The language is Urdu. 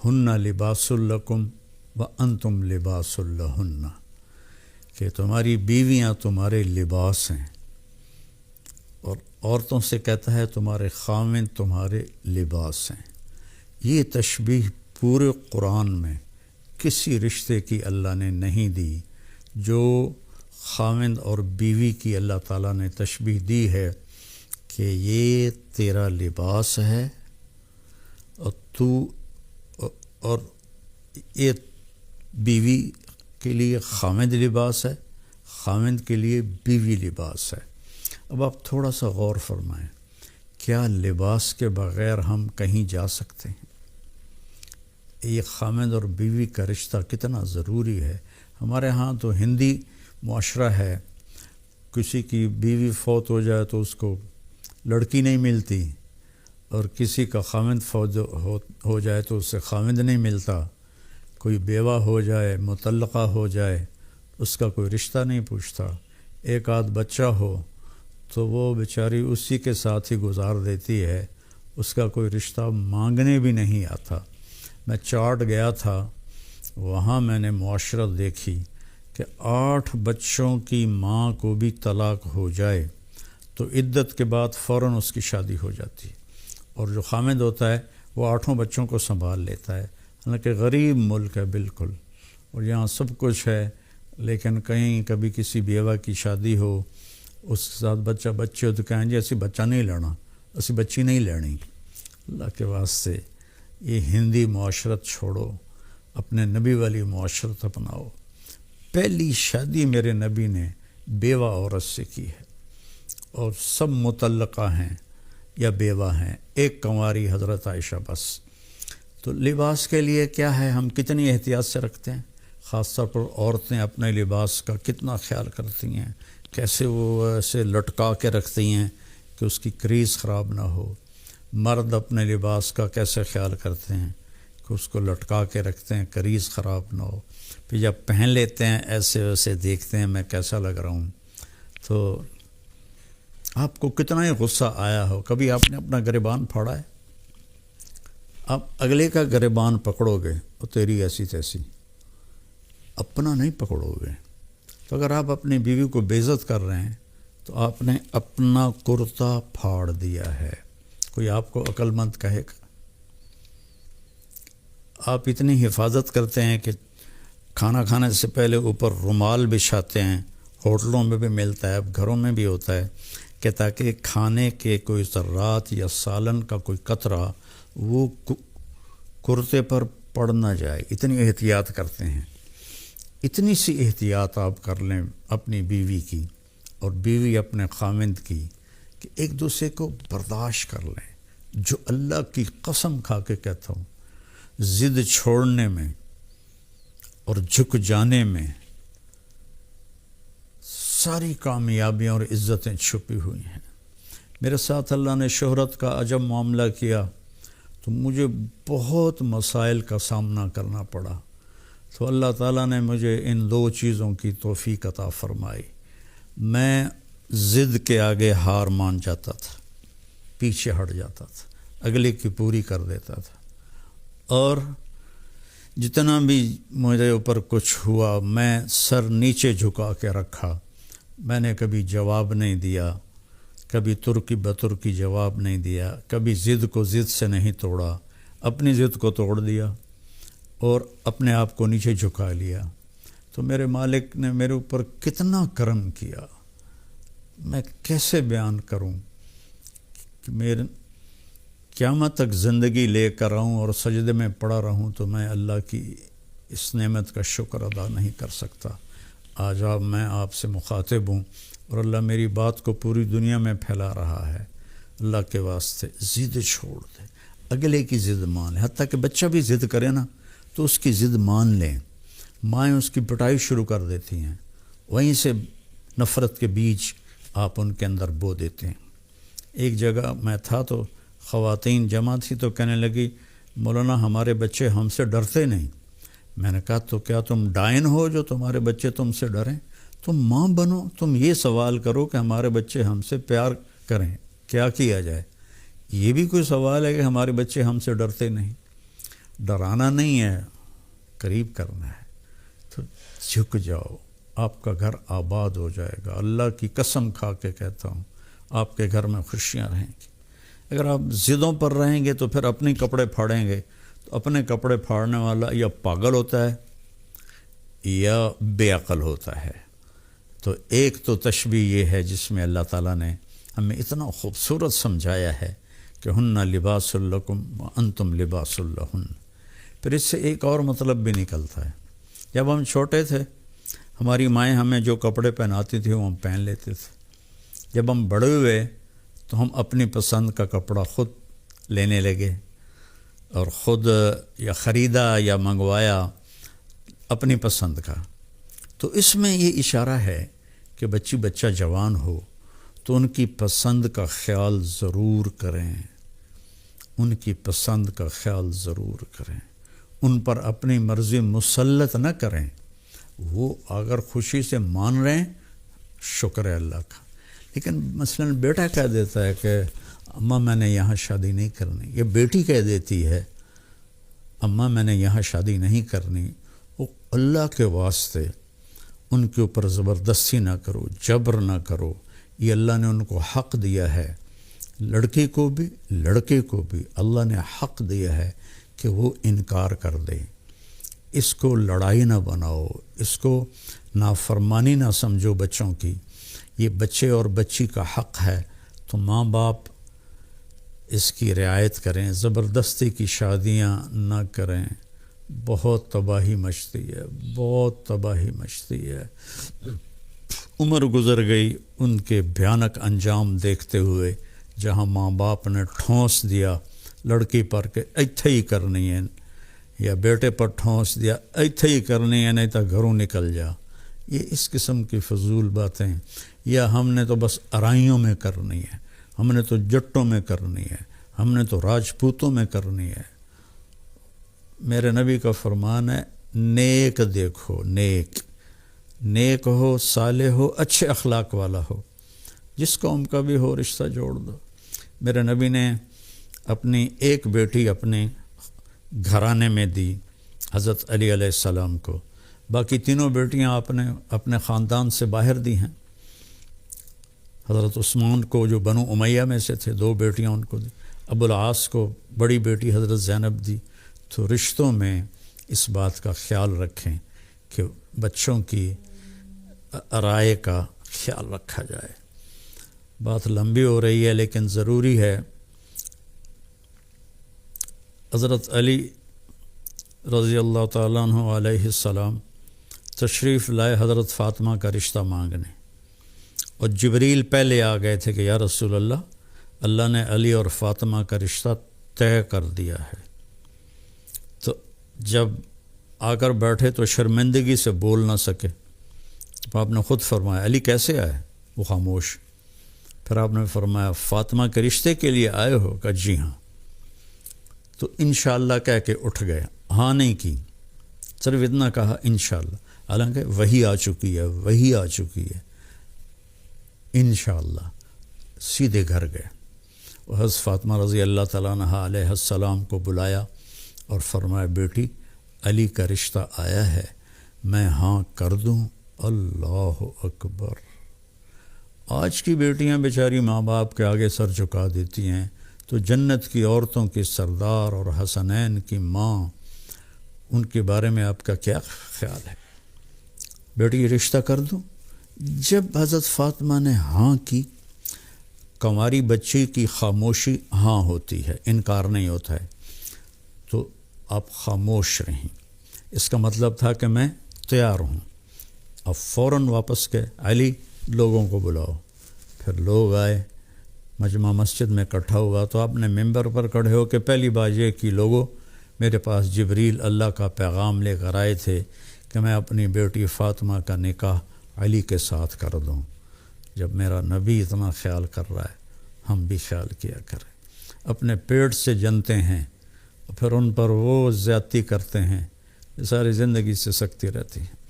ہن لباس لکم وانتم لباس لہن، کہ تمہاری بیویاں تمہارے لباس ہیں، اور عورتوں سے کہتا ہے تمہارے خاوند تمہارے لباس ہیں۔ یہ تشبیہ پورے قرآن میں کسی رشتے کی اللہ نے نہیں دی جو خاوند اور بیوی کی اللہ تعالیٰ نے تشبیہ دی ہے کہ یہ تیرا لباس ہے، اور یہ بیوی کے لیے خاوند لباس ہے، خاوند کے لیے بیوی لباس ہے۔ اب آپ تھوڑا سا غور فرمائیں، کیا لباس کے بغیر ہم کہیں جا سکتے ہیں؟ یہ خاوند اور بیوی کا رشتہ کتنا ضروری ہے۔ ہمارے ہاں تو ہندی معاشرہ ہے، کسی کی بیوی فوت ہو جائے تو اس کو لڑکی نہیں ملتی، اور کسی کا خاوند فوت ہو جائے تو اس سے خاوند نہیں ملتا، کوئی بیوہ ہو جائے، مطلقہ ہو جائے، اس کا کوئی رشتہ نہیں پوچھتا، ایک آدھ بچہ ہو تو وہ بیچاری اسی کے ساتھ ہی گزار دیتی ہے، اس کا کوئی رشتہ مانگنے بھی نہیں آتا۔ میں چاٹ گیا تھا، وہاں میں نے معاشرت دیکھی کہ 8 بچوں کی ماں کو بھی طلاق ہو جائے تو عدت کے بعد فوراً اس کی شادی ہو جاتی ہے، اور جو خاوند ہوتا ہے وہ 8 بچوں کو سنبھال لیتا ہے۔ حالانکہ غریب ملک ہے بالکل، اور یہاں سب کچھ ہے، لیکن کہیں کبھی کسی بیوہ کی شادی ہو، اس کے ساتھ بچے ہو تو کہیں جی اسی بچہ نہیں لینا، اسی بچی نہیں لینی۔ اللہ کے واسطے یہ ہندی معاشرت چھوڑو، اپنے نبی والی معاشرت اپناؤ۔ پہلی شادی میرے نبی نے بیوہ عورت سے کی ہے، اور سب مطلقہ ہیں یا بیوہ ہیں، ایک کنواری حضرت عائشہ بس۔ تو لباس کے لیے کیا ہے، ہم کتنی احتیاط سے رکھتے ہیں، خاص طور پر عورتیں اپنے لباس کا کتنا خیال کرتی ہیں، کیسے وہ ایسے لٹکا کے رکھتی ہیں کہ اس کی کریز خراب نہ ہو۔ مرد اپنے لباس کا کیسے خیال کرتے ہیں کہ اس کو لٹکا کے رکھتے ہیں، کریز خراب نہ ہو، پھر جب پہن لیتے ہیں ایسے ویسے دیکھتے ہیں میں کیسا لگ رہا ہوں۔ تو آپ کو کتنا ہی غصہ آیا ہو، کبھی آپ نے اپنا گریبان پھاڑا ہے؟ آپ اگلے کا گریبان پکڑو گے اور تیری ایسی تیسی، اپنا نہیں پکڑو گے۔ تو اگر آپ اپنی بیوی کو بے عزت کر رہے ہیں تو آپ نے اپنا کرتا پھاڑ دیا ہے۔ کوئی آپ کو عقل مند کہے گا؟ آپ اتنی حفاظت کرتے ہیں کہ کھانا کھانے سے پہلے اوپر رومال بچھاتے ہیں، ہوٹلوں میں بھی ملتا ہے، اب گھروں میں بھی ہوتا ہے، کہ تاکہ کھانے کے کوئی ذرات یا سالن کا کوئی قطرہ وہ کرتے پر پڑ نہ جائے۔ اتنی احتیاط کرتے ہیں۔ اتنی سی احتیاط آپ کر لیں اپنی بیوی کی اور بیوی اپنے خاوند کی، کہ ایک دوسرے کو برداشت کر لیں۔ جو اللہ کی قسم کھا کے کہتا ہوں، ضد چھوڑنے میں اور جھک جانے میں ساری کامیابیاں اور عزتیں چھپی ہوئی ہیں۔ میرے ساتھ اللہ نے شہرت کا عجب معاملہ کیا تو مجھے بہت مسائل کا سامنا کرنا پڑا، تو اللہ تعالیٰ نے مجھے ان 2 چیزوں کی توفیق عطا فرمائی۔ میں ضد کے آگے ہار مان جاتا تھا، پیچھے ہٹ جاتا تھا، اگلے کی پوری کر دیتا تھا، اور جتنا بھی مجھے اوپر کچھ ہوا میں سر نیچے جھکا کے رکھا۔ میں نے کبھی جواب نہیں دیا، کبھی ترکی بترکی جواب نہیں دیا، کبھی ضد کو ضد سے نہیں توڑا، اپنی ضد کو توڑ دیا اور اپنے آپ کو نیچے جھکا لیا۔ تو میرے مالک نے میرے اوپر کتنا کرم کیا، میں کیسے بیان کروں کہ میرے قیامت تک زندگی لے کر آؤں اور سجدے میں پڑا رہوں تو میں اللہ کی اس نعمت کا شکر ادا نہیں کر سکتا۔ آج میں آپ سے مخاطب ہوں اور اللہ میری بات کو پوری دنیا میں پھیلا رہا ہے۔ اللہ کے واسطے ضد چھوڑ دے، اگلے کی ضد مان لیں، حتیٰ کہ بچہ بھی ضد کرے نا تو اس کی ضد مان لیں۔ مائیں اس کی پٹائی شروع کر دیتی ہیں، وہیں سے نفرت کے بیج آپ ان کے اندر بو دیتے ہیں۔ ایک جگہ میں تھا تو خواتین جمع تھی تو کہنے لگی مولانا ہمارے بچے ہم سے ڈرتے نہیں۔ میں نے کہا تو کیا تم ڈائن ہو جو تمہارے بچے تم سے ڈریں؟ تم ماں بنو، تم یہ سوال کرو کہ ہمارے بچے ہم سے پیار کریں، کیا کیا جائے؟ یہ بھی کوئی سوال ہے کہ ہمارے بچے ہم سے ڈرتے نہیں؟ ڈرانا نہیں ہے، قریب کرنا ہے، تو جھک جاؤ، آپ کا گھر آباد ہو جائے گا۔ اللہ کی قسم کھا کے کہتا ہوں، آپ کے گھر میں خوشیاں رہیں گی۔ اگر آپ ضدوں پر رہیں گے تو پھر اپنے کپڑے پھاڑیں گے، تو اپنے کپڑے پھاڑنے والا یا پاگل ہوتا ہے یا بے عقل ہوتا ہے۔ تو ایک تو تشبیہ یہ ہے جس میں اللہ تعالیٰ نے ہمیں اتنا خوبصورت سمجھایا ہے کہ ہن لباس لکم وانتم لباس لہن۔ پھر اس سے ایک اور مطلب بھی نکلتا ہے، جب ہم چھوٹے تھے ہماری مائیں ہمیں جو کپڑے پہناتی تھیں وہ ہم پہن لیتے تھے، جب ہم بڑے ہوئے تو ہم اپنی پسند کا کپڑا خود لینے لگے اور خود یا خریدا یا منگوایا اپنی پسند کا۔ تو اس میں یہ اشارہ ہے کہ بچہ جوان ہو تو ان کی پسند کا خیال ضرور کریں، ان کی پسند کا خیال ضرور کریں، ان پر اپنی مرضی مسلط نہ کریں۔ وہ اگر خوشی سے مان رہے ہیں شکر ہے اللہ کا، لیکن مثلا بیٹا کہہ دیتا ہے کہ اماں میں نے یہاں شادی نہیں کرنی، یا بیٹی کہہ دیتی ہے اماں میں نے یہاں شادی نہیں کرنی، وہ اللہ کے واسطے ان کے اوپر زبردستی نہ کرو، جبر نہ کرو۔ یہ اللہ نے ان کو حق دیا ہے، لڑکی کو بھی لڑکے کو بھی اللہ نے حق دیا ہے کہ وہ انکار کر دے۔ اس کو لڑائی نہ بناؤ، اس کو نافرمانی نہ سمجھو بچوں کی، یہ بچے اور بچی کا حق ہے، تو ماں باپ اس کی رعایت کریں، زبردستی کی شادیاں نہ کریں۔ بہت تباہی مچتی ہے، بہت تباہی مچتی ہے۔ عمر گزر گئی ان کے بھیانک انجام دیکھتے ہوئے، جہاں ماں باپ نے ٹھونس دیا لڑکی پر کہ ایتھے ہی کرنی ہے، یا بیٹے پر ٹھونس دیا ایتھے ہی کرنی ہے نہیں تو گھروں نکل جا۔ یہ اس قسم کی فضول باتیں، یا ہم نے تو بس ارائیوں میں کرنی ہے، ہم نے تو جٹوں میں کرنی ہے، ہم نے تو راجپوتوں میں کرنی ہے۔ میرے نبی کا فرمان ہے نیک دیکھو، نیک ہو، صالح ہو، اچھے اخلاق والا ہو، جس قوم کا بھی ہو رشتہ جوڑ دو۔ میرے نبی نے اپنی ایک بیٹی اپنے گھرانے میں دی حضرت علی علیہ السلام کو، باقی تینوں بیٹیاں آپ نے اپنے خاندان سے باہر دی ہیں۔ حضرت عثمان کو جو بنو امیہ میں سے تھے 2 بیٹیاں ان کو دی، ابو العاص کو بڑی بیٹی حضرت زینب دی۔ تو رشتوں میں اس بات کا خیال رکھیں کہ بچوں کی رائے کا خیال رکھا جائے۔ بات لمبی ہو رہی ہے لیکن ضروری ہے۔ حضرت علی رضی اللہ تعالیٰ عنہ علیہ السلام تشریف لائے حضرت فاطمہ کا رشتہ مانگنے، اور جبریل پہلے آ گئے تھے کہ یا رسول اللہ نے علی اور فاطمہ کا رشتہ طے کر دیا ہے۔ تو جب آ کر بیٹھے تو شرمندگی سے بول نہ سکے، تو آپ نے خود فرمایا علی کیسے آئے؟ وہ خاموش۔ پھر آپ نے فرمایا فاطمہ کے رشتے کے لیے آئے ہو؟ کہ جی ہاں۔ تو انشاءاللہ کہہ کے اٹھ گئے، ہاں نہیں کی، صرف اتنا کہا انشاءاللہ، حالانکہ وہی آ چکی ہے، انشاءاللہ۔ سیدھے گھر گئے، حضرت فاطمہ رضی اللہ تعالیٰ عنہ علیہ السلام کو بلایا اور فرمایا بیٹی علی کا رشتہ آیا ہے، میں ہاں کر دوں؟ اللہ اکبر۔ آج کی بیٹیاں بیچاری ماں باپ کے آگے سر جھکا دیتی ہیں، تو جنت کی عورتوں کی سردار اور حسنین کی ماں، ان کے بارے میں آپ کا کیا خیال ہے؟ بیٹی رشتہ کر دوں؟ جب حضرت فاطمہ نے ہاں کی، کنواری بچی کی خاموشی ہاں ہوتی ہے، انکار نہیں ہوتا ہے، تو آپ خاموش رہیں، اس کا مطلب تھا کہ میں تیار ہوں۔ اب فوراً واپس گئے، علی لوگوں کو بلاؤ۔ پھر لوگ آئے، مجمع مسجد میں اکٹھا ہوا، تو آپ نے ممبر پر کھڑے ہو کے پہلی بات یہ کی لوگوں میرے پاس جبریل اللہ کا پیغام لے کر آئے تھے کہ میں اپنی بیٹی فاطمہ کا نکاح علی کے ساتھ کر دوں۔ جب میرا نبی اتنا خیال کر رہا ہے ہم بھی خیال کیا کریں۔ اپنے پیٹ سے جنتے ہیں پھر ان پر وہ زیادتی کرتے ہیں، ساری زندگی سے سکتی رہتی ہے۔